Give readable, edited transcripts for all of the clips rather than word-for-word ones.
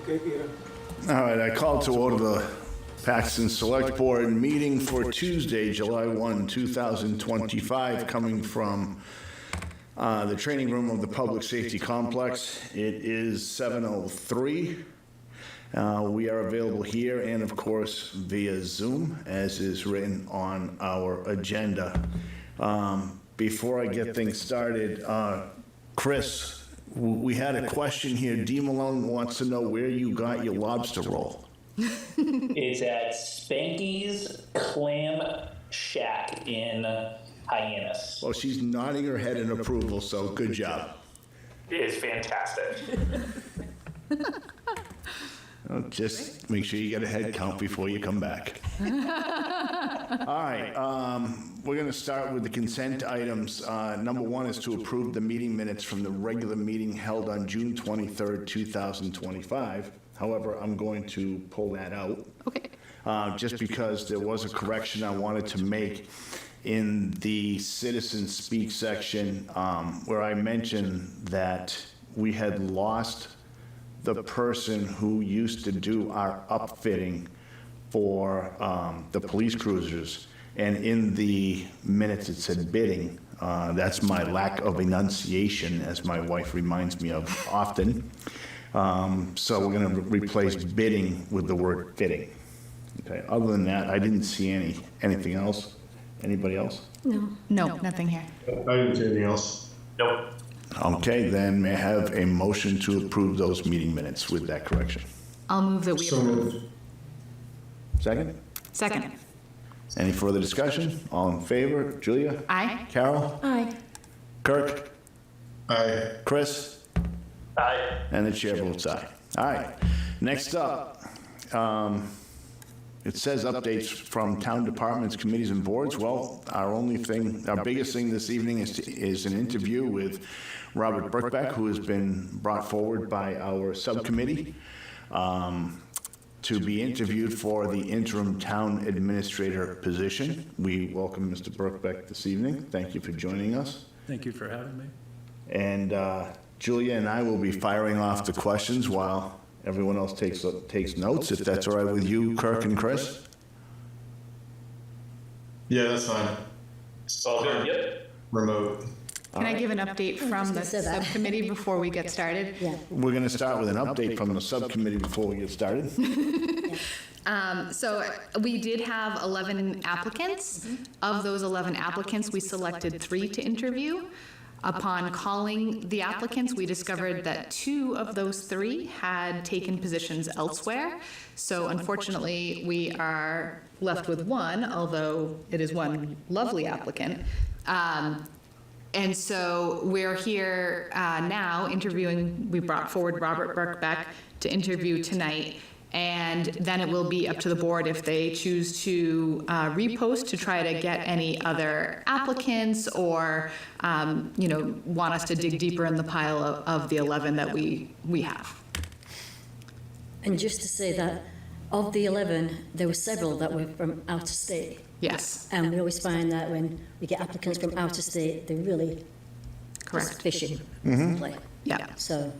Okay, Peter. All right, I call to order the Paxton Select Board meeting for Tuesday, July 1, 2025, coming from the training room of the Public Safety Complex. It is 7:03. We are available here and, of course, via Zoom, as is written on our agenda. Before I get things started, Chris, we had a question here. D. Malone wants to know where you got your lobster roll. It's at Spanky's Clam Shack in Hyannis. Well, she's nodding her head in approval, so good job. It is fantastic. Well, just make sure you get a head count before you come back. All right, we're going to start with the consent items. Number one is to approve the meeting minutes from the regular meeting held on June 23rd, 2025. However, I'm going to pull that out. Okay. Just because there was a correction I wanted to make in the citizen speak section where I mentioned that we had lost the person who used to do our upfitting for the police cruisers, and in the minutes it said bidding. That's my lack of enunciation, as my wife reminds me of often. So we're going to replace bidding with the word fitting. Okay. Other than that, I didn't see anything else. Anybody else? No, nothing here. I didn't see anything else. Nope. Okay, then may I have a motion to approve those meeting minutes with that correction? I'll move that we So approve. moved. Second? Second. Any further discussion? All in favor? Julia? Aye. Carol? Aye. Kirk? Aye. Chris? Aye. And the chair votes aye. All right, next up, it says updates from town departments, committees, and boards. Well, our biggest thing this evening is an interview with Robert Birkbeck, who has been brought forward by our subcommittee to be interviewed for the interim town administrator position. We welcome Mr. Birkbeck this evening. Thank you for joining us. Thank you for having me. And Julia and I will be firing off the questions while everyone else takes notes, if that's all right with you, Kirk and Chris. Yeah, that's fine. All good, yep. Remote. Can I give an update from the subcommittee before we get started? Yeah. We're going to start with an update from the subcommittee before we get started. So we did have 11 applicants. Of those 11 applicants, we selected 3 to interview. Upon calling the applicants, we discovered that 2 of those 3 had taken positions elsewhere. So unfortunately, we are left with 1, although it is one lovely applicant. And so we're here now interviewing. We brought forward Robert Birkbeck to interview tonight. And then it will be up to the board if they choose to repost to try to get any other applicants, or want us to dig deeper in the pile of the 11 that we have. And just to say that of the 11, there were several that were from out of state. Yes, And we always find that when we get applicants from out of state, they're really correct. just fishing. Play. Yeah. So,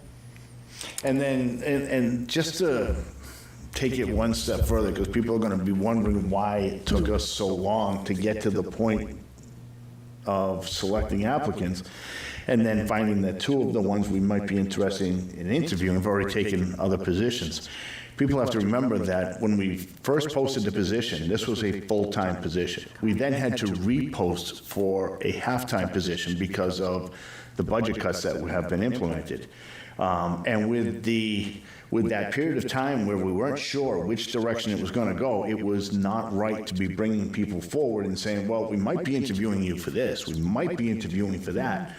And then, and just to take it one step further, because people are going to be wondering why it took us so long to get to the point of selecting applicants, and then finding that 2 of the ones we might be interested in interviewing have already taken other positions. People have to remember that when we first posted the position, this was a full-time position. We then had to repost for a half-time position because of the budget cuts that have been implemented. And with that period of time where we weren't sure which direction it was going to go, it was not right to be bringing people forward and saying, well, we might be interviewing you for this, we might be interviewing for that.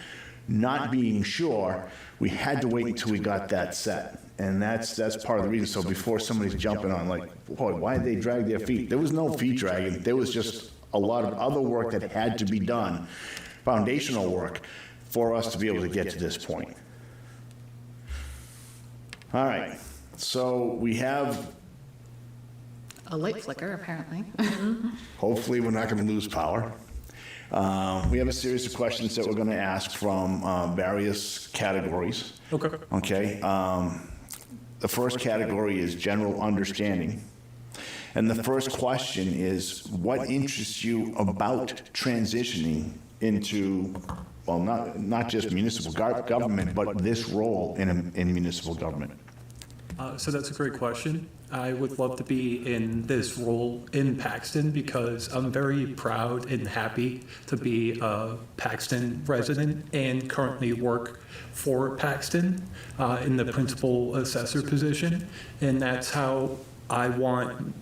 Not being sure, we had to wait until we got that set. And that's part of the reason. So before somebody's jumping on, like, boy, why did they drag their feet? There was no feet dragging. There was just a lot of other work that had to be done, foundational work, for us to be able to get to this point. All right, so we have, A light flicker, apparently. hopefully we're not going to lose power. We have a series of questions that we're going to ask from various categories. Okay. Okay. the first category is general understanding. And the first question is, what interests you about transitioning into, well, not just municipal government, but this role in municipal government? So that's a great question. I would love to be in this role in Paxton because I'm very proud and happy to be a Paxton resident and currently work for Paxton in the principal assessor position. And that's how I want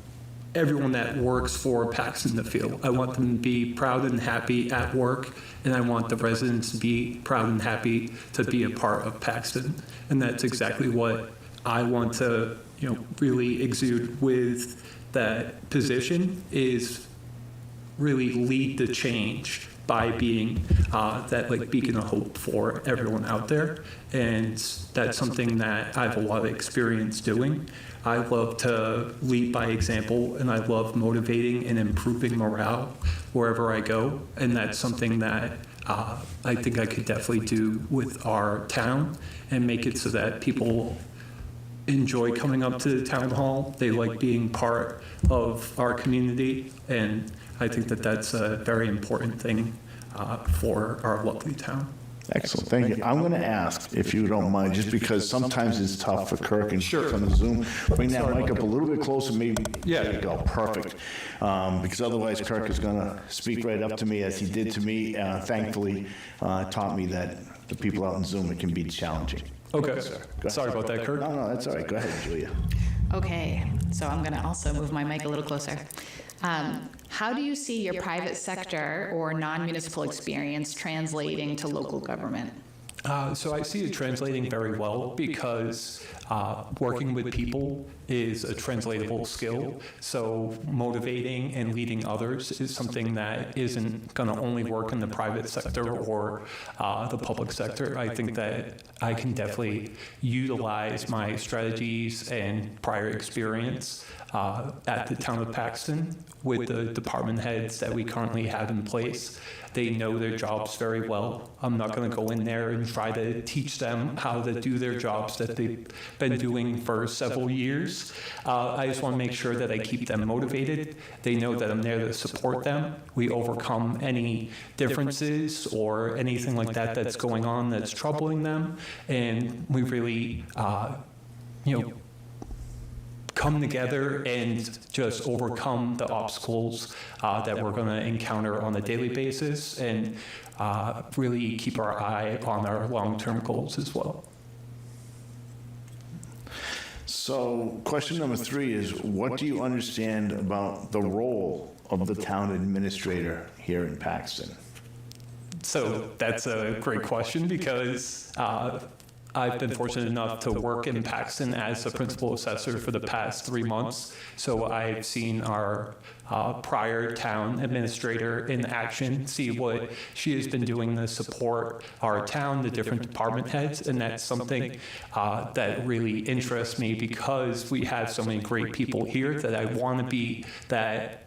everyone that works for Paxton to feel. I want them to be proud and happy at work, and I want the residents to be proud and happy to be a part of Paxton. And that's exactly what I want to, really exude with that position, is really lead the change by being that beacon of hope for everyone out there. And that's something that I have a lot of experience doing. I love to lead by example, and I love motivating and improving morale wherever I go. And that's something that I think I could definitely do with our town and make it so that people enjoy coming up to the town hall. They like being part of our community, and I think that that's a very important thing for our lovely town. Excellent, thank you. I'm going to ask, if you don't mind, just because sometimes it's tough for Kirk and on the Zoom. Bring that mic up a little bit closer, maybe. Yeah. There you go, perfect. Because otherwise Kirk is going to speak right up to me, as he did to me. Thankfully, taught me that the people out in Zoom, it can be challenging. Okay. Sorry about that, Kirk. No, that's all right. Go ahead, Julia. Okay, so I'm going to also move my mic a little closer. How do you see your private sector or non-municipal experience translating to local government? So I see it translating very well because working with people is a translatable skill. So motivating and leading others is something that isn't going to only work in the private sector or the public sector. I think that I can definitely utilize my strategies and prior experience at the town of Paxton with the department heads that we currently have in place. They know their jobs very well. I'm not going to go in there and try to teach them how to do their jobs that they've been doing for several years. I just want to make sure that I keep them motivated. They know that I'm there to support them. We overcome any differences or anything like that that's going on that's troubling them. And we really, come together and just overcome the obstacles that we're going to encounter on a daily basis, and really keep our eye on our long-term goals as well. So question number 3 is, what do you understand about the role of the town administrator here in Paxton? So that's a great question because I've been fortunate enough to work in Paxton as a principal assessor for the past 3 months. So I've seen our prior town administrator in action, see what she has been doing to support our town, the different department heads. And that's something that really interests me because we have so many great people here that I want to be that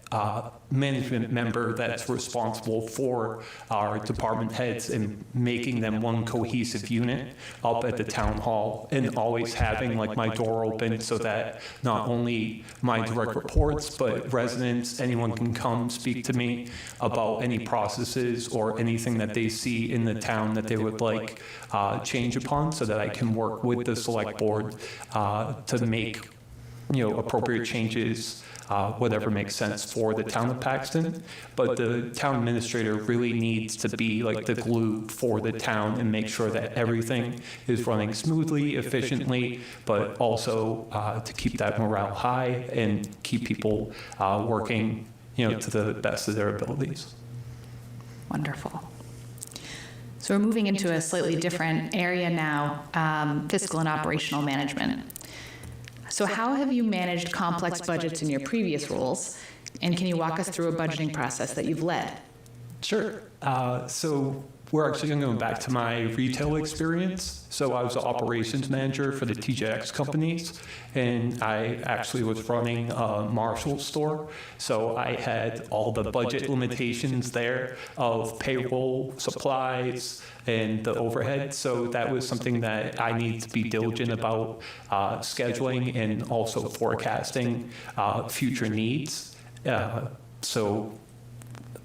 management member that's responsible for our department heads and making them one cohesive unit up at the town hall, and always having my door open so that not only my direct reports but residents, anyone can come speak to me about any processes or anything that they see in the town that they would like change upon, so that I can work with the select board to make appropriate changes, whatever makes sense for the town of Paxton. But the town administrator really needs to be the glue for the town and make sure that everything is running smoothly, efficiently, but also to keep that morale high and keep people working, to the best of their abilities. Wonderful. So we're moving into a slightly different area now, fiscal and operational management. So how have you managed complex budgets in your previous roles? And can you walk us through a budgeting process that you've led? Sure. So we're actually going to go back to my retail experience. So I was an operations manager for the TJX companies, and I actually was running a Marshall store. So I had all the budget limitations there of payroll, supplies, and the overhead. So that was something that I needed to be diligent about scheduling and also forecasting future needs. So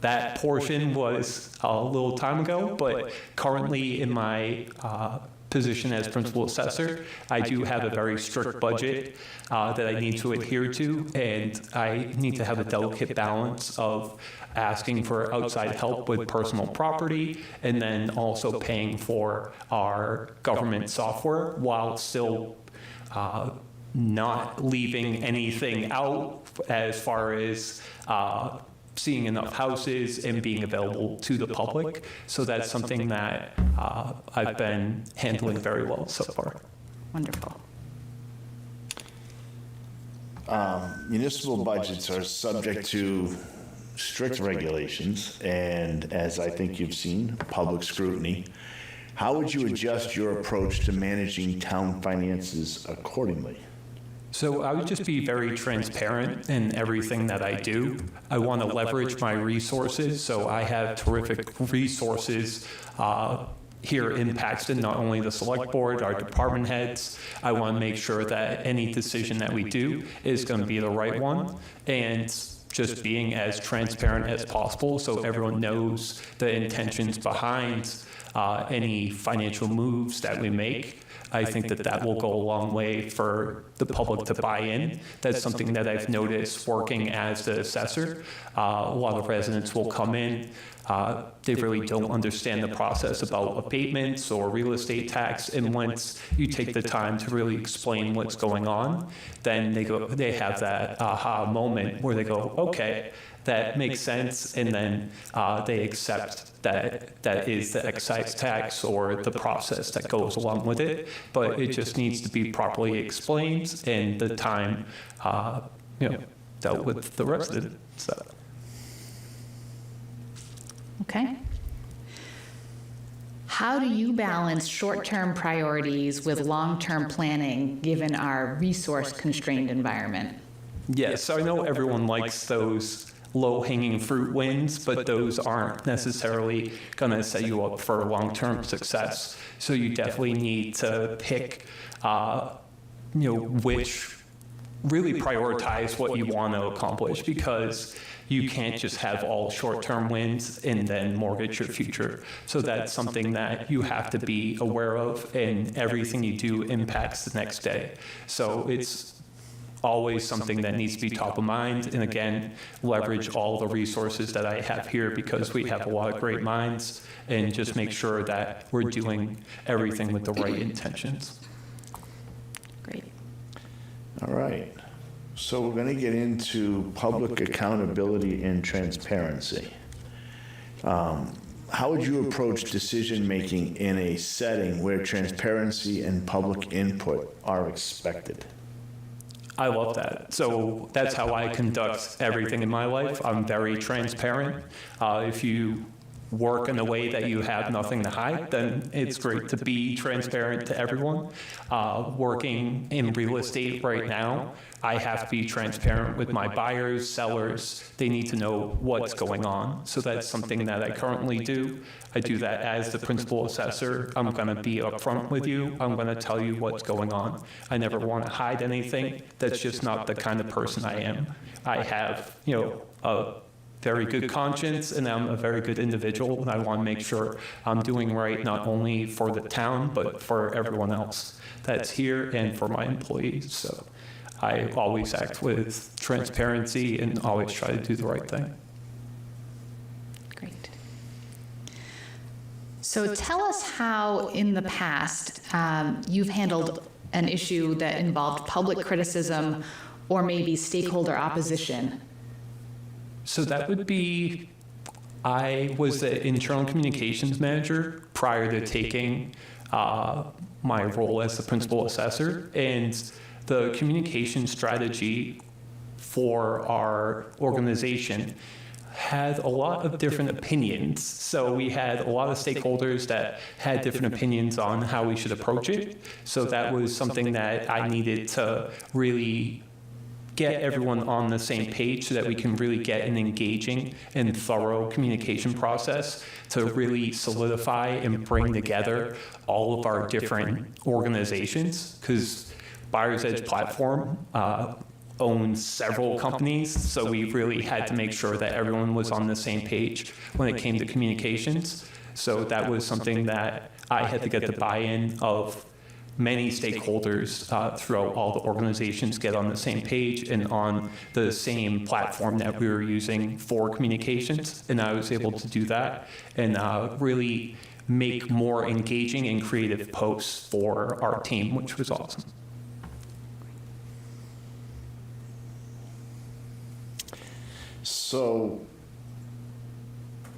that portion was a little time ago, but currently in my position as principal assessor, I do have a very strict budget that I need to adhere to, and I need to have a delicate balance of asking for outside help with personal property and then also paying for our government software while still not leaving anything out as far as seeing enough houses and being available to the public. So that's something that I've been handling very well so far. Wonderful. Municipal budgets are subject to strict regulations and, as I think you've seen, public scrutiny. How would you adjust your approach to managing town finances accordingly? So I would just be very transparent in everything that I do. I want to leverage my resources, so I have terrific resources here in Paxton, not only the select board, our department heads. I want to make sure that any decision that we do is going to be the right one, and just being as transparent as possible so everyone knows the intentions behind any financial moves that we make. I think that that will go a long way for the public to buy in. That's something that I've noticed working as the assessor. A lot of residents will come in. They really don't understand the process about abatements or real estate tax. And once you take the time to really explain what's going on, then they have that aha moment where they go, okay, that makes sense, and then they accept that that is the excise tax or the process that goes along with it. But it just needs to be properly explained, and the time, dealt with the resident. So. Okay. How do you balance short-term priorities with long-term planning given our resource-constrained environment? Yes, so I know everyone likes those low-hanging fruit wins, but those aren't necessarily going to set you up for long-term success. So you definitely need to pick, which really prioritize what you want to accomplish, because you can't just have all short-term wins and then mortgage your future. So that's something that you have to be aware of, and everything you do impacts the next day. So it's always something that needs to be top of mind, and again, leverage all the resources that I have here because we have a lot of great minds, and just make sure that we're doing everything with the right intentions. Great. All right. So we're going to get into public accountability and transparency. How would you approach decision-making in a setting where transparency and public input are expected? I love that. So that's how I conduct everything in my life. I'm very transparent. If you work in a way that you have nothing to hide, then it's great to be transparent to everyone. Working in real estate right now, I have to be transparent with my buyers, sellers. They need to know what's going on. So that's something that I currently do. I do that as the principal assessor. I'm going to be upfront with you. I'm going to tell you what's going on. I never want to hide anything. That's just not the kind of person I am. I have, a very good conscience, and I'm a very good individual, and I want to make sure I'm doing right not only for the town, but for everyone else that's here and for my employees. So I always act with transparency and always try to do the right thing. Great. So tell us how, in the past, you've handled an issue that involved public criticism or maybe stakeholder opposition. So that would be, I was the internal communications manager prior to taking my role as the principal assessor, and the communication strategy for our organization had a lot of different opinions. So we had a lot of stakeholders that had different opinions on how we should approach it. So that was something that I needed to really get everyone on the same page so that we can really get an engaging and thorough communication process to really solidify and bring together all of our different organizations, because Buyer's Edge platform owns several companies, so we really had to make sure that everyone was on the same page when it came to communications. So that was something that I had to get the buy-in of many stakeholders throughout all the organizations, get on the same page and on the same platform that we were using for communications. And I was able to do that and really make more engaging and creative posts for our team, which was awesome. So,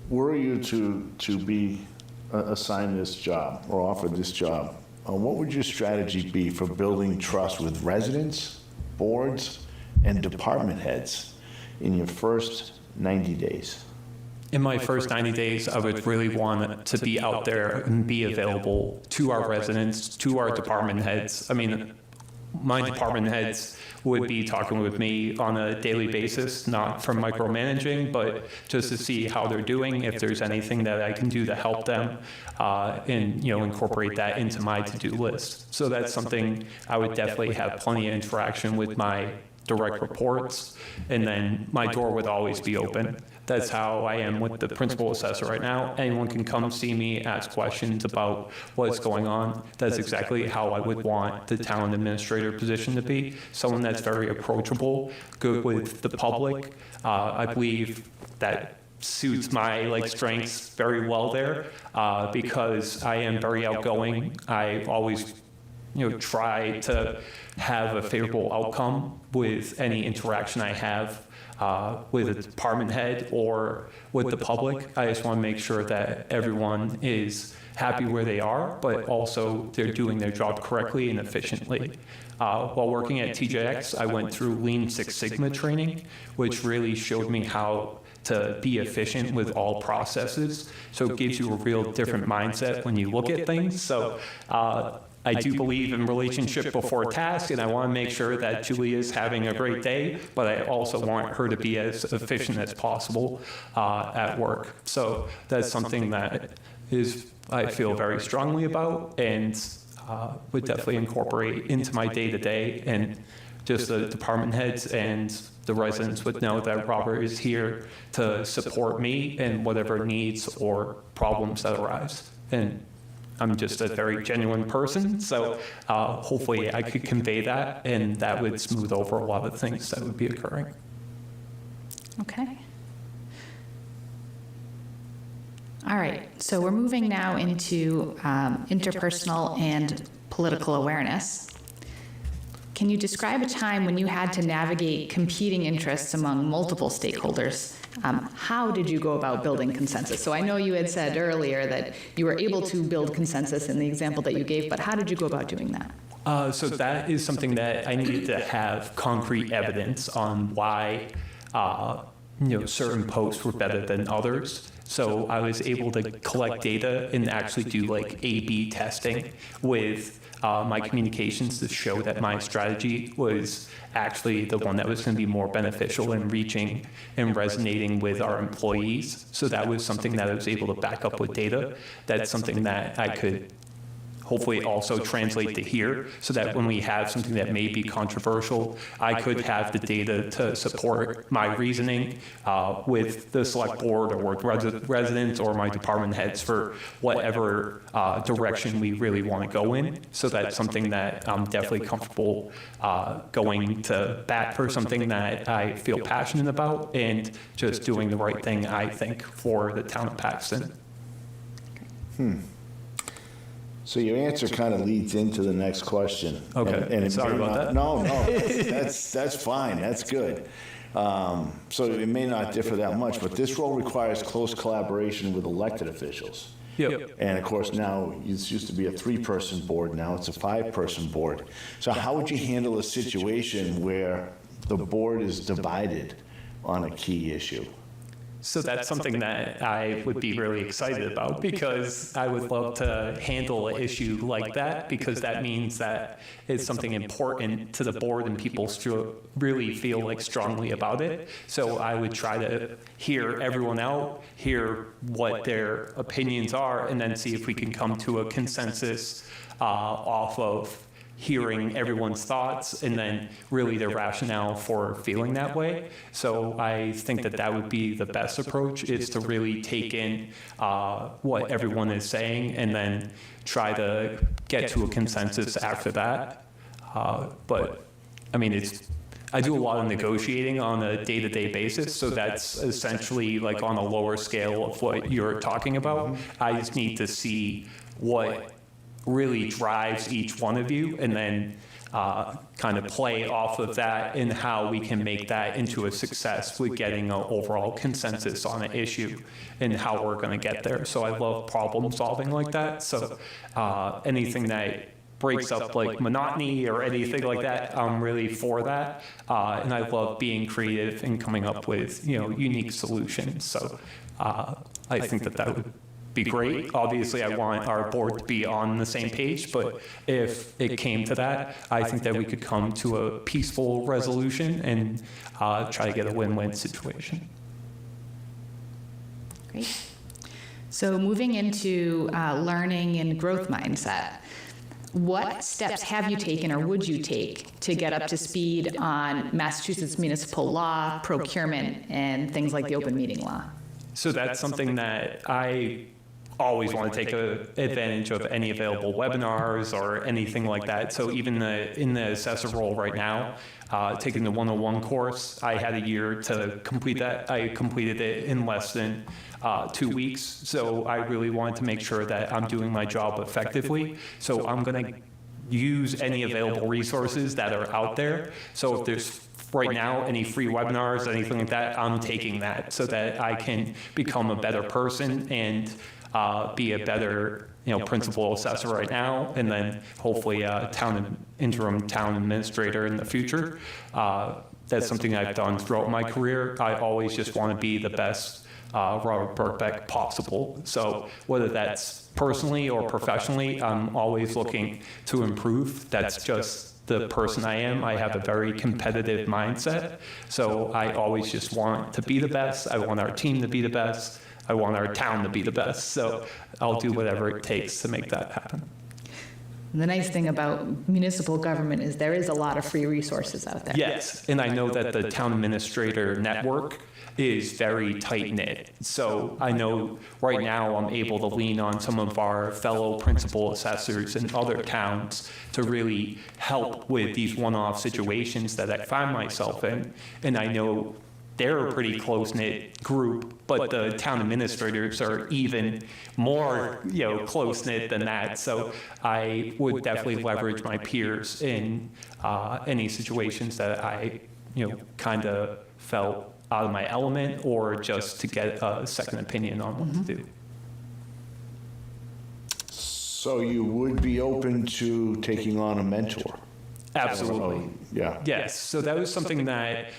were you to be assigned this job or offered this job, what would your strategy be for building trust with residents, boards, and department heads in your first 90 days? In my first 90 days, I would really want to be out there and be available to our residents, to our department heads. I mean, my department heads would be talking with me on a daily basis, not from micromanaging, but just to see how they're doing, if there's anything that I can do to help them, and incorporate that into my to-do list. So that's something I would definitely have plenty of interaction with my direct reports, and then my door would always be open. That's how I am with the principal assessor right now. Anyone can come see me, ask questions about what's going on. That's exactly how I would want the town administrator position to be. Someone that's very approachable, good with the public. I believe that suits my strengths very well there, because I am very outgoing. I always try to have a favorable outcome with any interaction I have with a department head or with the public. I just want to make sure that everyone is happy where they are, but also they're doing their job correctly and efficiently. While working at TJX, I went through Lean Six Sigma training, which really showed me how to be efficient with all processes. So it gives you a real different mindset when you look at things. So I do believe in relationship before task, and I want to make sure that Julia is having a great day, but I also want her to be as efficient as possible at work. So that's something that I feel very strongly about, and would definitely incorporate into my day-to-day, and just the department heads and the residents would know that Robert is here to support me in whatever needs or problems that arise. And I'm just a very genuine person, so hopefully I could convey that, and that would smooth over a lot of things that would be occurring. Okay. All right, so we're moving now into interpersonal and political awareness. Can you describe a time when you had to navigate competing interests among multiple stakeholders? How did you go about building consensus? So I know you had said earlier that you were able to build consensus in the example that you gave, but how did you go about doing that? So that is something that I needed to have concrete evidence on why certain posts were better than others. So I was able to collect data and actually do A/B testing with my communications to show that my strategy was actually the one that was going to be more beneficial in reaching and resonating with our employees. So that was something that I was able to back up with data. That's something that I could hopefully also translate to here, so that when we have something that may be controversial, I could have the data to support my reasoning with the select board or with residents or my department heads for whatever direction we really want to go in. So that's something that I'm definitely comfortable going to bat for, something that I feel passionate about, and just doing the right thing, I think, for the town of Paxton. So your answer kind of leads into the next question. Okay. And Sorry about that. No, that's fine. That's good. So it may not differ that much, but this role requires close collaboration with elected officials. Yep. And of course, now it used to be a 3-person board. Now it's a 5-person board. So how would you handle a situation where the board is divided on a key issue? So that's something that I would be really excited about, because I would love to handle an issue like that, because that means that it's something important to the board and people really feel like strongly about it. So I would try to hear everyone out, hear what their opinions are, and then see if we can come to a consensus off of hearing everyone's thoughts and then really their rationale for feeling that way. So I think that that would be the best approach, is to really take in what everyone is saying and then try to get to a consensus after that. But I mean, I do a lot of negotiating on a day-to-day basis, so that's essentially like on a lower scale of what you're talking about. I just need to see what really drives each one of you, and then kind of play off of that and how we can make that into a success with getting an overall consensus on an issue and how we're going to get there. So I love problem solving like that. So anything that breaks up like monotony or anything like that, I'm really for that. And I love being creative and coming up with, unique solutions. So I think that would be great. Obviously, I want our board to be on the same page, but if it came to that, I think that we could come to a peaceful resolution and try to get a win-win situation. Great. So moving into learning and growth mindset, what steps have you taken or would you take to get up to speed on Massachusetts municipal law, procurement, and things like the open meeting law? So that's something that I always want to take advantage of any available webinars or anything like that. So even in the assessor role right now, taking the 101 course, I had a year to complete that. I completed it in less than 2 weeks. So I really wanted to make sure that I'm doing my job effectively. So I'm going to use any available resources that are out there. So if there's right now any free webinars, anything like that, I'm taking that so that I can become a better person and be a better principal assessor right now, and then hopefully interim town administrator in the future. That's something I've done throughout my career. I always just want to be the best Robert Birkbeck possible. So whether that's personally or professionally, I'm always looking to improve. That's just the person I am. I have a very competitive mindset. So I always just want to be the best. I want our team to be the best. I want our town to be the best. So I'll do whatever it takes to make that happen. The nice thing about municipal government is there is a lot of free resources out there. Yes, and I know that the town administrator network is very tight-knit. So I know right now I'm able to lean on some of our fellow principal assessors in other towns to really help with these one-off situations that I find myself in. And I know they're a pretty close-knit group, but the town administrators are even more, close-knit than that. So I would definitely leverage my peers in any situations that I, kind of felt out of my element, or just to get a second opinion on what to do. So you would be open to taking on a mentor? Absolutely. Yeah. Yes. So that was something that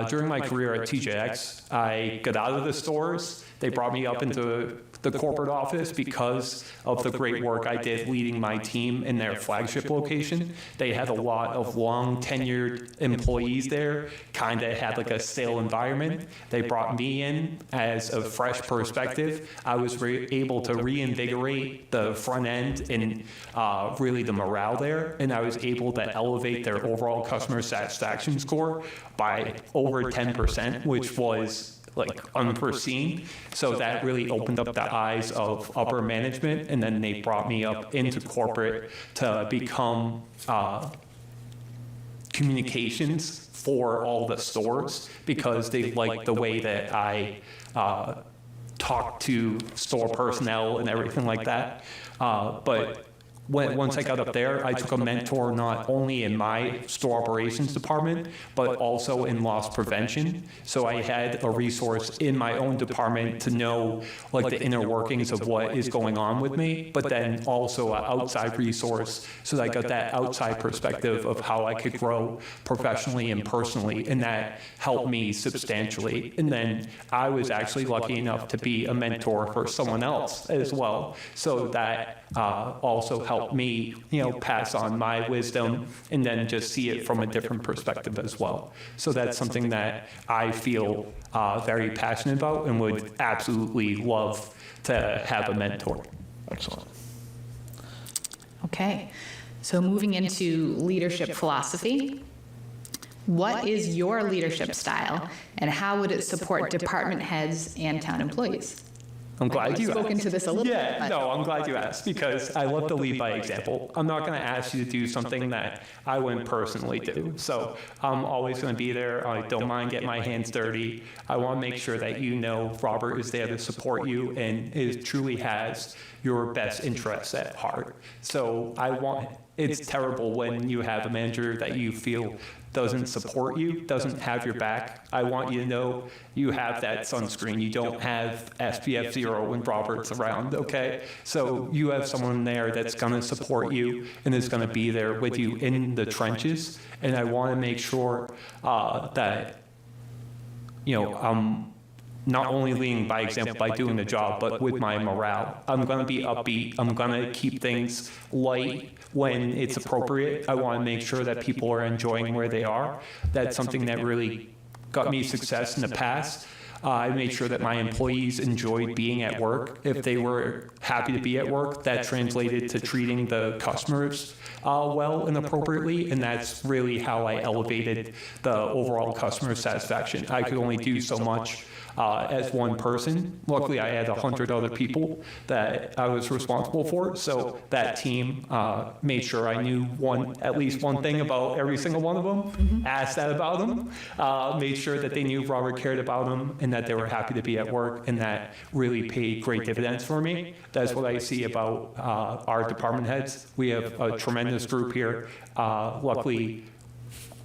during my career at TJX, I got out of the stores. They brought me up into the corporate office because of the great work I did leading my team in their flagship location. They had a lot of long tenured employees there, kind of had like a stale environment. They brought me in as a fresh perspective. I was able to reinvigorate the front end and really the morale there. And I was able to elevate their overall customer satisfaction score by over 10%, which was like unforeseen. So that really opened up the eyes of upper management, and then they brought me up into corporate to become communications for all the stores, because they liked the way that I talked to store personnel and everything like that. But once I got up there, I took a mentor not only in my store operations department, but also in loss prevention. So I had a resource in my own department to know like the inner workings of what is going on with me, but then also an outside resource so that I got that outside perspective of how I could grow professionally and personally, and that helped me substantially. And then I was actually lucky enough to be a mentor for someone else as well, so that also helped me, pass on my wisdom and then just see it from a different perspective as well. So that's something that I feel very passionate about and would absolutely love to have a mentor. Excellent. Okay, so moving into leadership philosophy. What is your leadership style, and how would it support department heads and town employees? I'm glad you asked. Spoken to this a little bit. Yeah, but- no, I'm glad you asked because I love to lead by example. I'm not going to ask you to do something that I wouldn't personally do. So I'm always going to be there. I don't mind getting my hands dirty. I want to make sure that Robert is there to support you and truly has your best interests at heart. So it's terrible when you have a manager that you feel doesn't support you, doesn't have your back. I want you to know you have that sunscreen. You don't have SPF 0 when Robert's around, okay? So you have someone there that's going to support you and is going to be there with you in the trenches. And I want to make sure that, I'm not only leading by example by doing the job, but with my morale. I'm going to be upbeat. I'm going to keep things light when it's appropriate. I want to make sure that people are enjoying where they are. That's something that really got me success in the past. I made sure that my employees enjoyed being at work. If they were happy to be at work, that translated to treating the customers well and appropriately, and that's really how I elevated the overall customer satisfaction. I could only do so much as one person. Luckily, I had 100 other people that I was responsible for, so that team made sure I knew at least one thing about every single one of them, asked that about them, made sure that they knew Robert cared about them and that they were happy to be at work, and that really paid great dividends for me. That's what I see about our department heads. We have a tremendous group here. Luckily,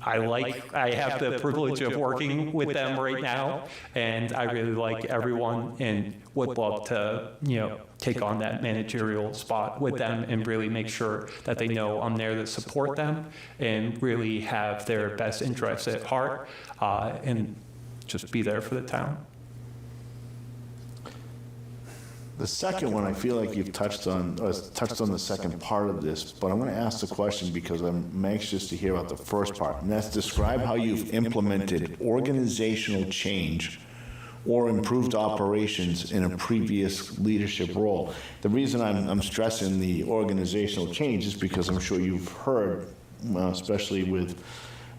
I have the privilege of working with them right now, and I really like everyone and would love to, take on that managerial spot with them and really make sure that they know I'm there to support them and really have their best interests at heart and just be there for the town. The second one, I feel like you've touched on the second part of this, but I'm going to ask the question because I'm anxious to hear about the first part, and that's describe how you've implemented organizational change or improved operations in a previous leadership role. The reason I'm stressing the organizational change is because I'm sure you've heard, especially with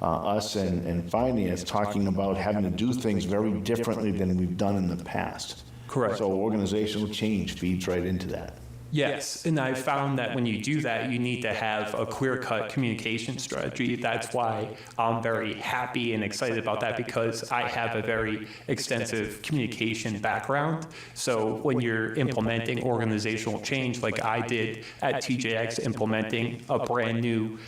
us and finance, talking about having to do things very differently than we've done in the past. Correct. So organizational change feeds right into that. Yes, and I found that when you do that, you need to have a clear-cut communication strategy. That's why I'm very happy and excited about that, because I have a very extensive communication background. So when you're implementing organizational change, like I did at TJX, implementing a brand new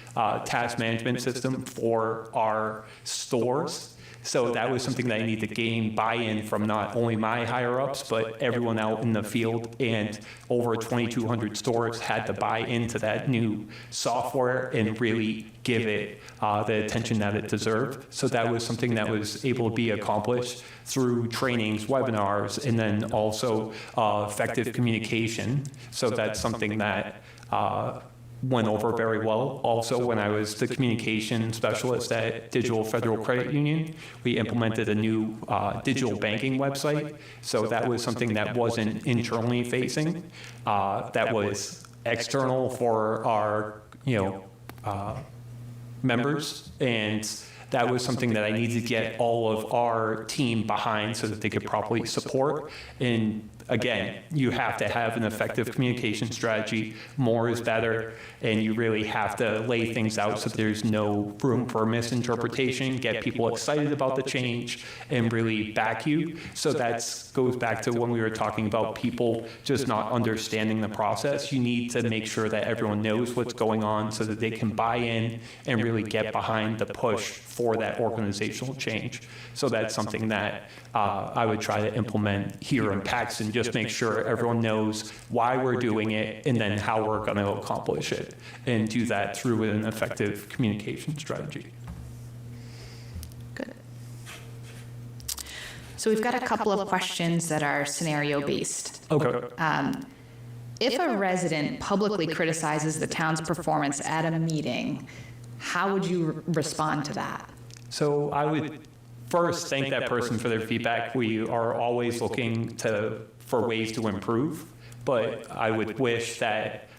task management system for our stores, so that was something that I need to gain buy-in from not only my higher-ups, but everyone out in the field, and over 2,200 stores had to buy into that new software and really give it the attention that it deserved. So that was something that was able to be accomplished through trainings, webinars, and then also effective communication. So that's something that went over very well. Also, when I was the communication specialist at Digital Federal Credit Union, we implemented a new digital banking website. So that was something that wasn't internally facing. That was external for our, members, and that was something that I needed to get all of our team behind so that they could properly support. And again, you have to have an effective communication strategy. More is better, and you really have to lay things out so there's no room for misinterpretation, get people excited about the change, and really back you. So that goes back to when we were talking about people just not understanding the process. You need to make sure that everyone knows what's going on so that they can buy in and really get behind the push for that organizational change. So that's something that I would try to implement here in Paxton. Just make sure everyone knows why we're doing it and then how we're going to accomplish it, and do that through an effective communication strategy. Good. So we've got a couple of questions that are scenario-based. Okay. If a resident publicly criticizes the town's performance at a meeting, how would you respond to that? So I would first thank that person for their feedback. We are always looking for ways to improve, but I would wish that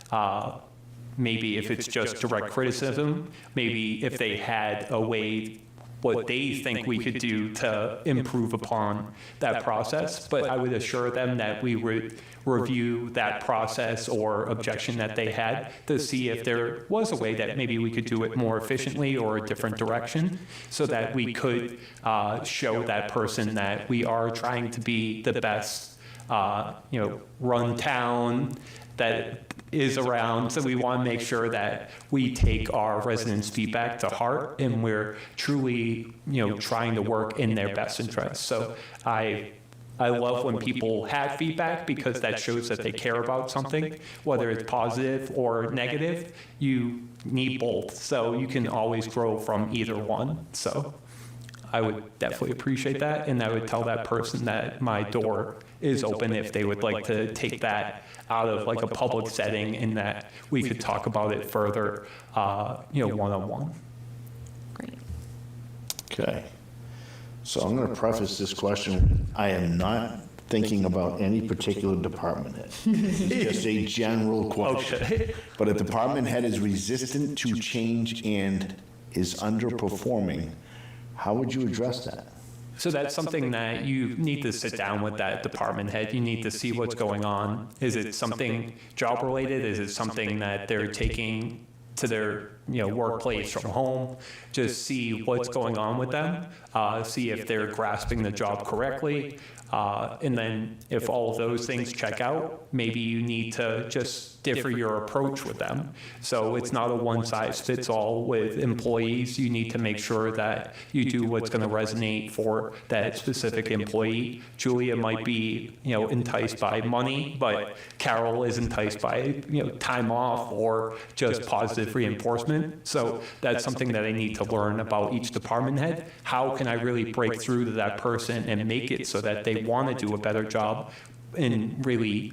maybe if it's just direct criticism, maybe if they had a way what they think we could do to improve upon that process. But I would assure them that we would review that process or objection that they had to see if there was a way that maybe we could do it more efficiently or a different direction, so that we could show that person that we are trying to be the best, run town that is around. So we want to make sure that we take our residents' feedback to heart, and we're truly, trying to work in their best interest. So I love when people have feedback, because that shows that they care about something, whether it's positive or negative. You need both, so you can always grow from either one. So I would definitely appreciate that, and I would tell that person that my door is open if they would like to take that out of like a public setting, and that we could talk about it further, one-on-one. Great. Okay. So I'm going to preface this question. I am not thinking about any particular department head. It's just a general question. Okay. But a department head is resistant to change and is underperforming. How would you address that? So that's something that you need to sit down with that department head. You need to see what's going on. Is it something job related? Is it something that they're taking to their workplace from home? Just see what's going on with them. See if they're grasping the job correctly. And then if all of those things check out, maybe you need to just differ your approach with them. So it's not a one-size-fits-all with employees. You need to make sure that you do what's going to resonate for that specific employee. Julia might be, enticed by money, but Carol is enticed by, time off or just positive reinforcement. So that's something that I need to learn about each department head. How can I really break through to that person and make it so that they want to do a better job and really,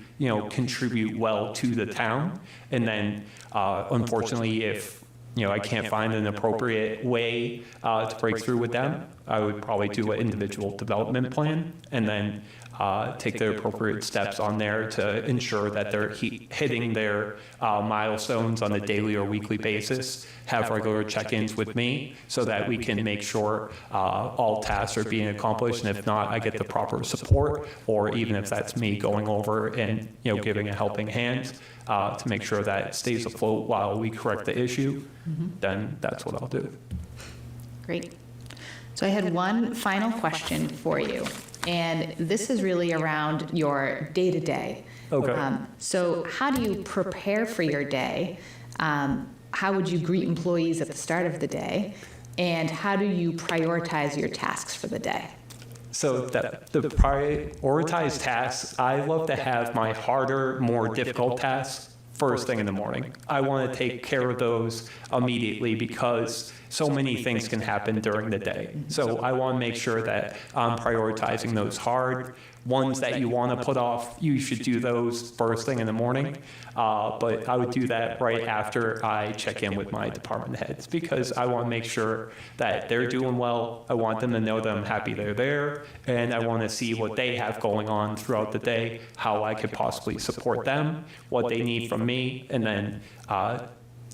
contribute well to the town? And then, unfortunately, if, I can't find an appropriate way to break through with them, I would probably do an individual development plan, and then take the appropriate steps on there to ensure that they're hitting their milestones on a daily or weekly basis, have regular check-ins with me so that we can make sure all tasks are being accomplished, and if not, I get the proper support, or even if that's me going over and giving a helping hand to make sure that it stays afloat while we correct the issue, then that's what I'll do. Great. So I had one final question for you, and this is really around your day-to-day. Okay. So how do you prepare for your day? How would you greet employees at the start of the day? And how do you prioritize your tasks for the day? So the prioritized tasks, I love to have my harder, more difficult tasks first thing in the morning. I want to take care of those immediately, because so many things can happen during the day. So I want to make sure that I'm prioritizing those hard ones that you want to put off. You should do those first thing in the morning. But I would do that right after I check in with my department heads, because I want to make sure that they're doing well. I want them to know that I'm happy they're there, and I want to see what they have going on throughout the day, how I could possibly support them, what they need from me, and then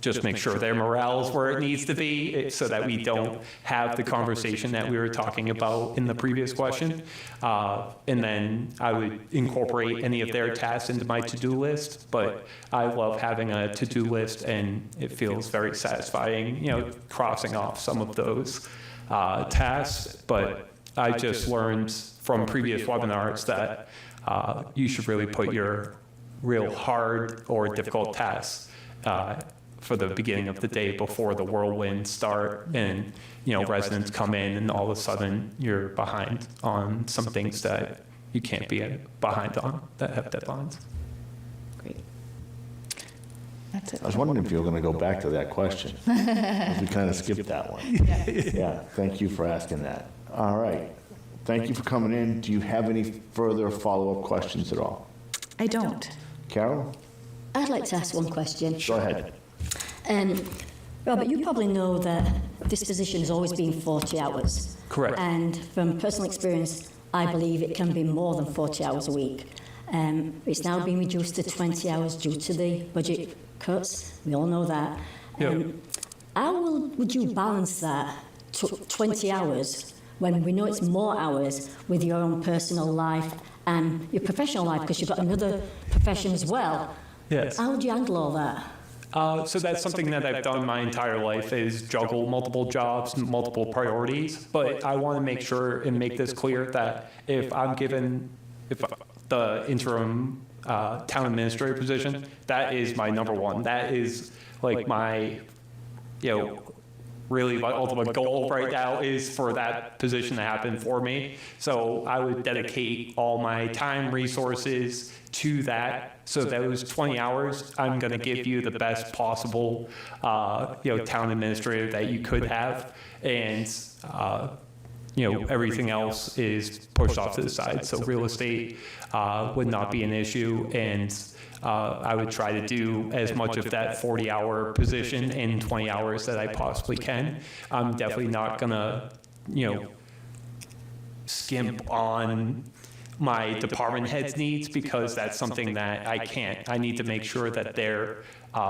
just make sure their morale is where it needs to be so that we don't have the conversation that we were talking about in the previous question. And then I would incorporate any of their tasks into my to-do list, but I love having a to-do list, and it feels very satisfying, crossing off some of those tasks. But I just learned from previous webinars that you should really put your real hard or difficult tasks for the beginning of the day before the whirlwinds start and residents come in and all of a sudden you're behind on some things that you can't be behind on that have deadlines. Great. That's it. I was wondering if you were going to go back to that question. 'Cause we kind of skipped that one. Yeah, thank you for asking that. All right. Thank you for coming in. Do you have any further follow-up questions at all? I don't. Carol? I'd like to ask one question. Go ahead. Robert, you probably know that this position has always been 40 hours. Correct. And from personal experience, I believe it can be more than 40 hours a week. It's now been reduced to 20 hours due to the budget cuts. We all know that. Yep. How would you balance that 20 hours when we know it's more hours with your own personal life and your professional life, because you've got another profession as well? Yes. How would you handle all that? So that's something that I've done my entire life, is juggle multiple jobs, multiple priorities. But I want to make sure and make this clear that if the interim town administrator position, that is my number one. That is like my, really my ultimate goal right now is for that position to happen for me. So I would dedicate all my time, resources to that. So those 20 hours, I'm going to give you the best possible, town administrator that you could have. And, everything else is pushed off to the side. So real estate would not be an issue. And I would try to do as much of that 40-hour position in 20 hours that I possibly can. I'm definitely not going to, skimp on my department head's needs, because that's something that I can't. I need to make sure that they're,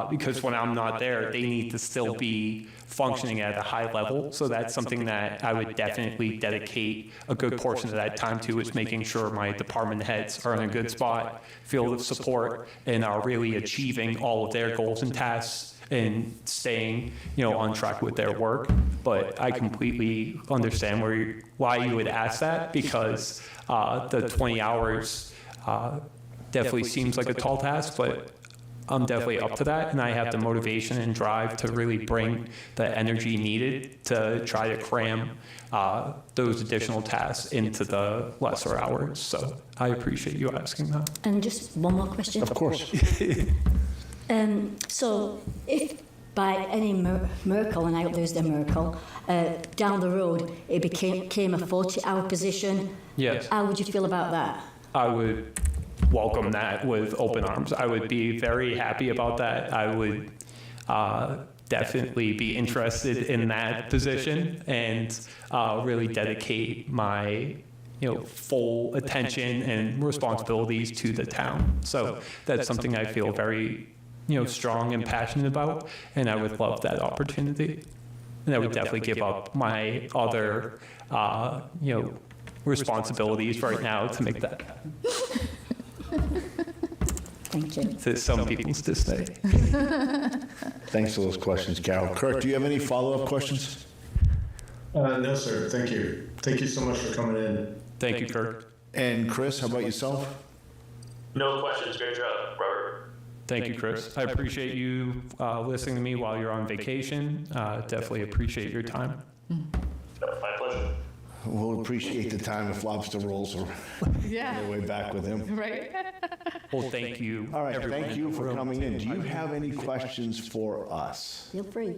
because when I'm not there, they need to still be functioning at a high level. So that's something that I would definitely dedicate a good portion of that time to, is making sure my department heads are in a good spot, feel the support, and are really achieving all of their goals and tasks and staying, on track with their work. But I completely understand why you would ask that, because the 20 hours definitely seems like a tall task, but I'm definitely up to that, and I have the motivation and drive to really bring the energy needed to try to cram those additional tasks into the lesser hours. So I appreciate you asking that. And just one more question. Of course. So if by any miracle, and I hope there's a miracle, down the road it became a 40-hour position, Yes. how would you feel about that? I would welcome that with open arms. I would be very happy about that. I would definitely be interested in that position and really dedicate my full attention and responsibilities to the town. So that's something I feel very strong and passionate about, and I would love that opportunity. And I would definitely give up my other responsibilities right now to make that happen. Thank you. To some people's dismay. Thanks for those questions, Carol. Kirk, do you have any follow-up questions? No, sir. Thank you. Thank you so much for coming in. Thank you, Kirk. And Chris, how about yourself? No questions. Great job, Robert. Thank you, Chris. I appreciate you listening to me while you're on vacation. Definitely appreciate your time. My pleasure. We'll appreciate the time if lobster rolls are their way back with him. Right? Well, thank you. All right, everyone. thank you for coming in. Do you have any questions for us? Feel free.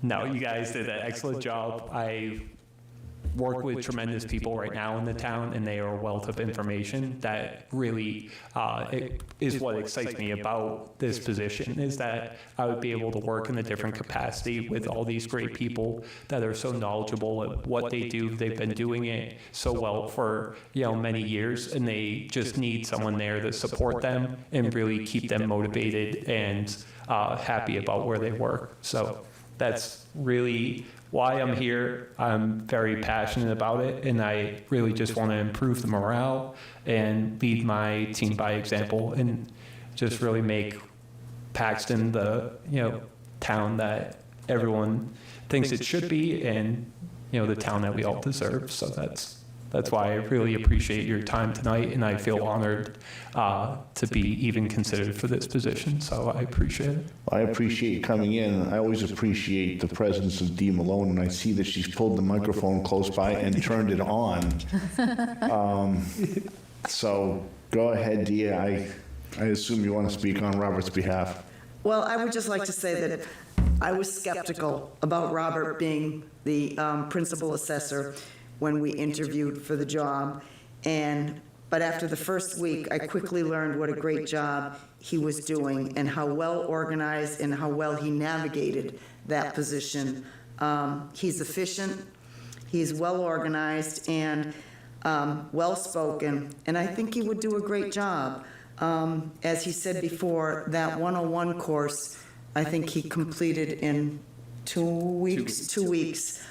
No, you guys did an excellent job. I work with tremendous people right now in the town, and they are a wealth of information that really is what excites me about this position, is that I would be able to work in a different capacity with all these great people that are so knowledgeable at what they do. They've been doing it so well for, many years, and they just need someone there to support them and really keep them motivated and happy about where they work. So that's really why I'm here. I'm very passionate about it, and I really just want to improve the morale and lead my team by example and just really make Paxton the, town that everyone thinks it should be, and, the town that we all deserve. So that's why I really appreciate your time tonight, and I feel honored to be even considered for this position. So I appreciate it. I appreciate you coming in. I always appreciate the presence of Dee Malone, and I see that she's pulled the microphone close by and turned it on. So go ahead, Dee. I assume you want to speak on Robert's behalf. Well, I would just like to say that I was skeptical about Robert being the principal assessor when we interviewed for the job. But after the first week, I quickly learned what a great job he was doing and how well organized and how well he navigated that position. He's efficient, he's well organized and well-spoken, and I think he would do a great job. As he said before, that 101 course, I think he completed in 2 weeks. 2 weeks.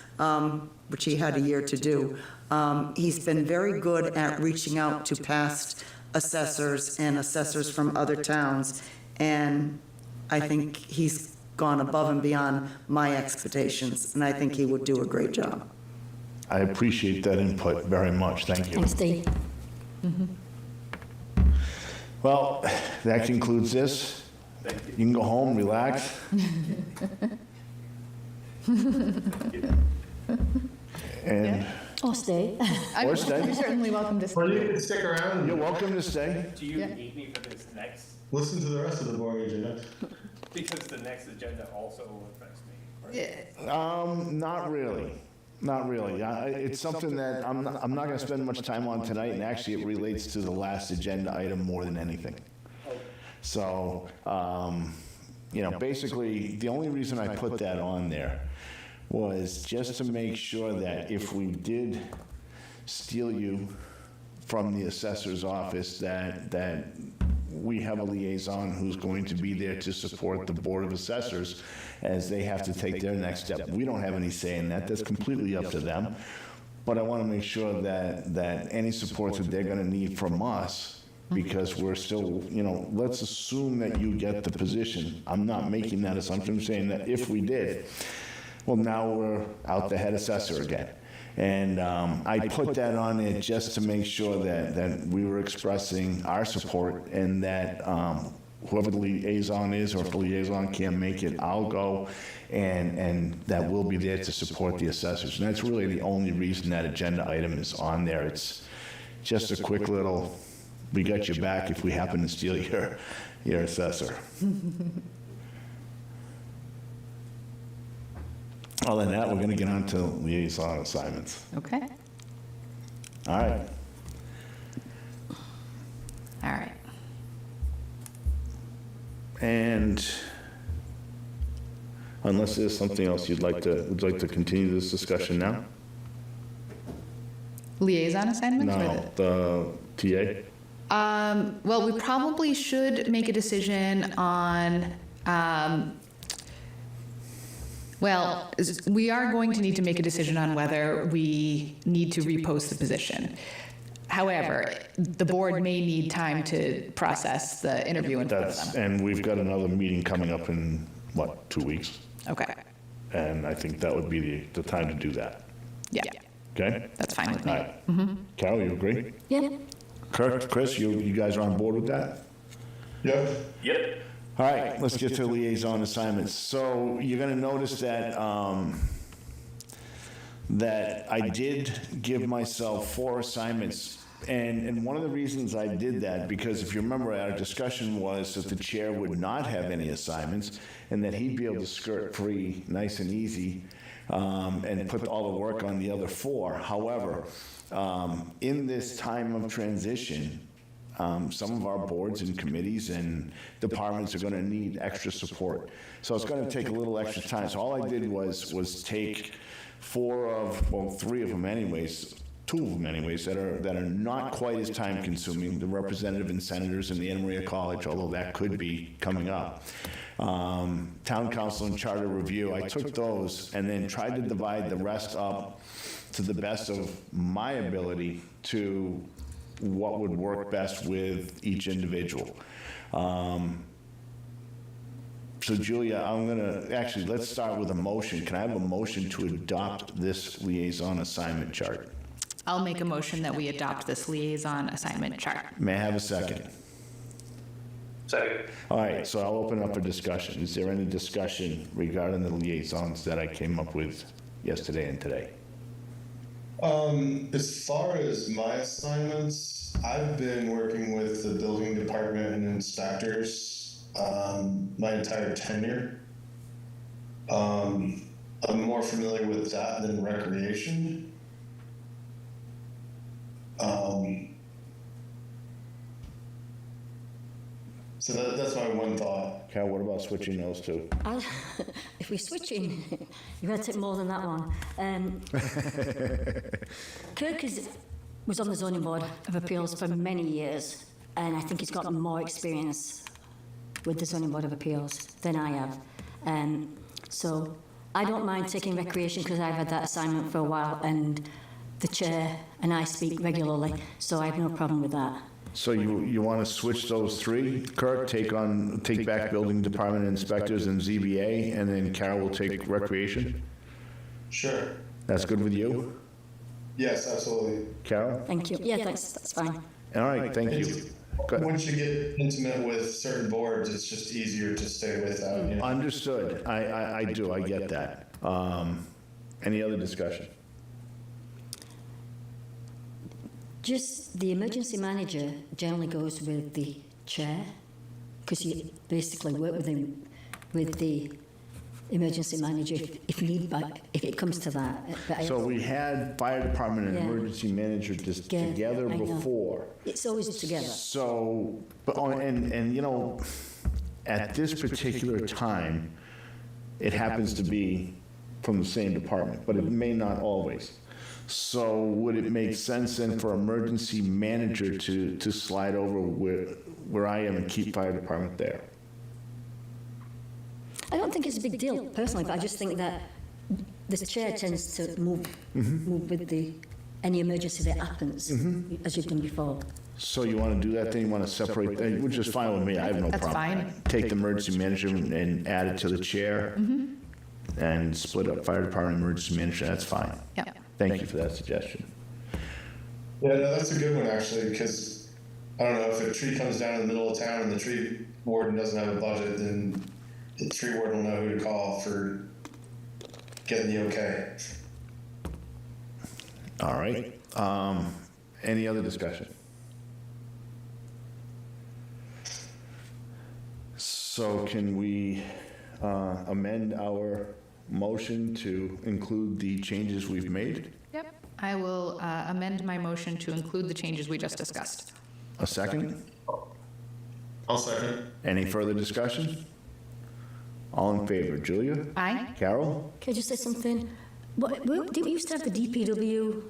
Which he had a year to do. He's been very good at reaching out to past assessors and assessors from other towns, and I think he's gone above and beyond my expectations, and I think he would do a great job. I appreciate that input very much. Thank you. Thanks, Dee. Well, that concludes this. You can go home, relax. And Or stay. or stay. You're certainly welcome to Or stay. you can stick around You're and welcome to stay. Do you need me for this next? listen to the rest of the board agenda. Because the next agenda also affects me. Not really. Not really. It's something that I'm not going to spend much time on tonight, and actually it relates to the last agenda item more than anything. So, basically, the only reason I put that on there was just to make sure that if we did steal you from the assessor's office, that we have a liaison who's going to be there to support the Board of Assessors as they have to take their next step. We don't have any say in that. That's completely up to them. But I want to make sure that any support that they're going to need from us, because we're still, let's assume that you get the position. I'm not making that assumption. I'm saying that if we did, well, now we're out the head assessor again. And I put that on it just to make sure that we were expressing our support, and that whoever the liaison is, or if the liaison can't make it, I'll go, and that we'll be there to support the assessors. And that's really the only reason that agenda item is on there. It's just a quick little, we got your back if we happen to steal your assessor. Other than that, we're going to get on to liaison assignments. Okay. All right. All right. And unless there's something else would like to continue this discussion now? Liaison assignments? or No, the TA? Well, we probably should make a decision on, we are going to need to make a decision on whether we need to repost the position. However, the board may need time to process the interview in front of them. And we've got another meeting coming up in, 2 weeks? Okay. And I think that would be the time to do that. Yeah, Okay? that's fine with All me. right. Carol, you agree? Yeah. Kurt, Chris, you guys are on board with that? Yep. Yep. All right, let's get to liaison assignments. So you're going to notice that that I did give myself 4 assignments And one of the reasons I did that, because if you remember, our discussion was that the chair would not have any assignments and that he'd be able to skirt free, nice and easy, and put all the work on the other four. However, in this time of transition, some of our boards and committees and departments are going to need extra support. So it's going to take a little extra time. So all I did was take three of them anyways, two of them anyways, that are not quite as time consuming, the representative and senators in the Anna Maria College, although that could be coming up. Town council and charter review, I took those and then tried to divide the rest up to the best of my ability to what would work best with each individual. So Julia, let's start with a motion. Can I have a motion to adopt this liaison assignment chart? I'll make a motion that we adopt this liaison assignment chart. May I have a second? Second. All right, so I'll open up a discussion. Is there any discussion regarding the liaisons that I came up with yesterday and today? As far as my assignments, I've been working with the building department and inspectors my entire tenure. I'm more familiar with that than recreation. So that's my one thought. Carol, what about switching those two? If we're switching, you're going to take more than that one. Kirk was on the Zoning Board of Appeals for many years, and I think he's got more experience with the Zoning Board of Appeals than I have. So I don't mind taking recreation because I've had that assignment for a while, and the chair and I speak regularly, so I have no problem with that. So you want to switch those three? Kirk, take back building department inspectors and ZBA, and then Carol will take recreation? Sure. That's good with you? Yes, absolutely. Carol? Thank you. Yeah, that's fine. All right, thank you. Go ahead. Once you get intimate with certain boards, it's just easier to stay with that. You know? Understood. I do. I get that. Any other discussion? Just the emergency manager generally goes with the chair, because you basically work with him, with the emergency manager if need, but if it comes to that. So we had fire department and Yeah. emergency manager together I know. before. It's always together. So, and you know, at this particular time, it happens to be from the same department, but it may not always. So would it make sense then for emergency manager to slide over where I am and keep fire department there? I don't think it's a big deal personally, but I just think that the chair tends to move with any emergency that happens, as you've done before. So you want to do that, then you want to separate, which is fine with me, I have no That's problem. fine. Take the emergency manager and add it to the chair and split up fire department, emergency manager, that's fine. Yep. Thank you for that suggestion. Yeah, no, that's a good one actually, because I don't know, if a tree comes down in the middle of town and the tree warden doesn't have a budget, then the tree warden will know who to call for getting the okay. All right. Any other discussion? So can we amend our motion to include the changes we've made? Yep. I will amend my motion to include the changes we just discussed. A second? I'll second. Any further discussion? All in favor? Julia? Aye. Carol? Can I just say something? Didn't we used to have the DPW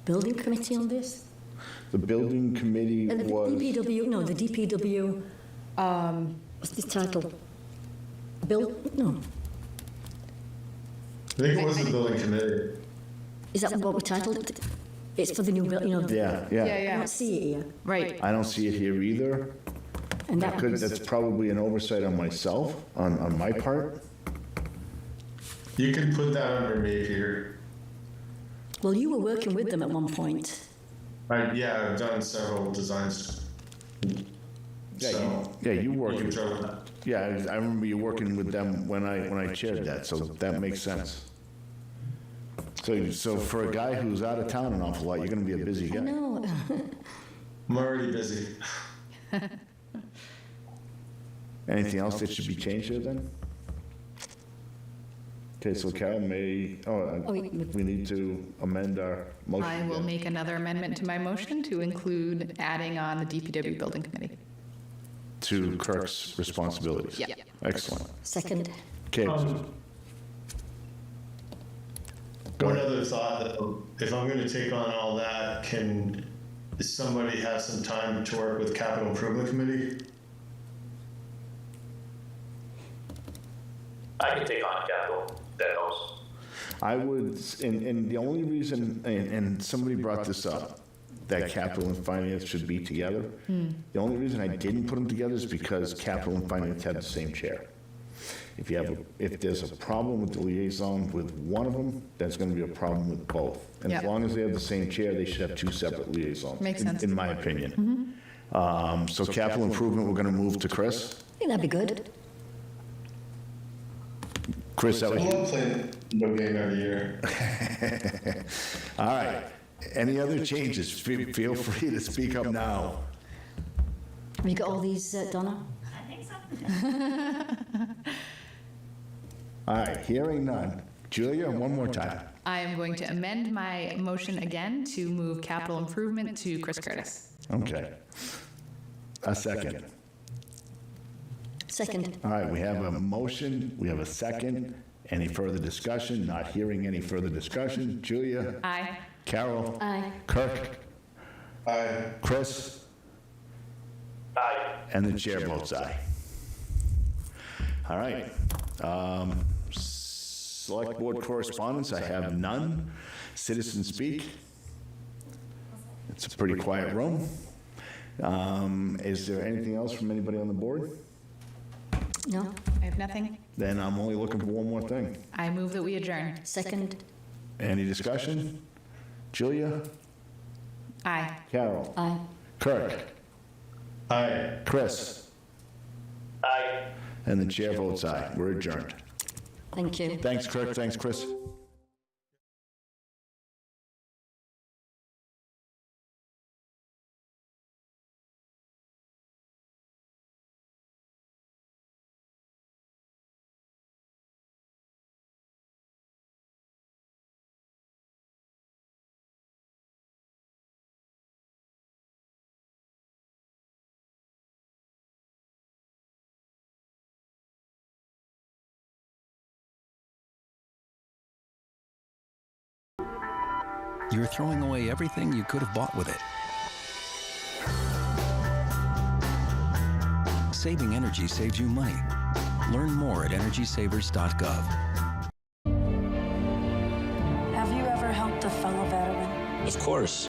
building committee on this? The building committee The was, DPW, what's the title? No, I think it was the building committee. is that what we titled it? It's for the new building, yeah. I don't see it here. Right. I don't see it here either. And that was, That's probably an oversight on myself, on my part. You can put that under me, Peter. well, you were working with them at one point. Yeah, I've done several designs. Yeah, So you you work can with, throw that. yeah, I remember you working with them when I chaired that, so that makes sense. So for a guy who's out of town an awful lot, you're gonna be a busy guy. No, I'm already busy. Anything else that should be changed here then? Okay, so Carol we need to amend our motion. I will again. make another amendment to my motion to include adding on the DPW Building Committee. To Kirk's responsibilities. Yeah. Excellent. second. Okay. Go One ahead. other thought, though, if I'm gonna take on all that, does somebody have some time to work with Capital Improvement Committee? I can take on capital, that helps. I would, and the only reason, and somebody brought this up, that capital and finance should be together. The only reason I didn't put them together is because capital and finance had the same chair. If there's a problem with the liaison with one of them, that's gonna be a problem with both. And as Yeah. long as they have the same chair, they should have two separate liaisons. Makes sense. In my opinion. So capital improvement, we're gonna move to Chris. I think that'd be good. Chris, that I was you. love playing no game every year. All right. Any other changes? Feel free to speak up now. Have you got all these, Donna? All right, hearing none. Julia, one more time. I am going to amend my motion again to move capital improvement to Chris Curtis. Okay. A second. Second. All right, we have a motion, we have a second. Any further discussion? Not hearing any further discussion. Julia? Aye. Carol? Aye. Kirk? Aye. Chris? Aye. And the chair votes aye. All right. Select board correspondence, I have none. Citizen speak. It's a pretty quiet room. Is there anything else from anybody on the board? No? I have nothing. Then I'm only looking for one more thing. I move that we adjourn. Second. Any discussion? Julia? Aye. Carol? Aye. Kirk? Aye. Chris? Aye. And the chair votes aye. We're adjourned. Thank you. Thanks, Kirk. Thanks, Chris. You're throwing away everything you could have bought with it. Saving energy saves you money. Learn more at EnergySavers.gov. Have you ever helped a fellow veteran? Of course.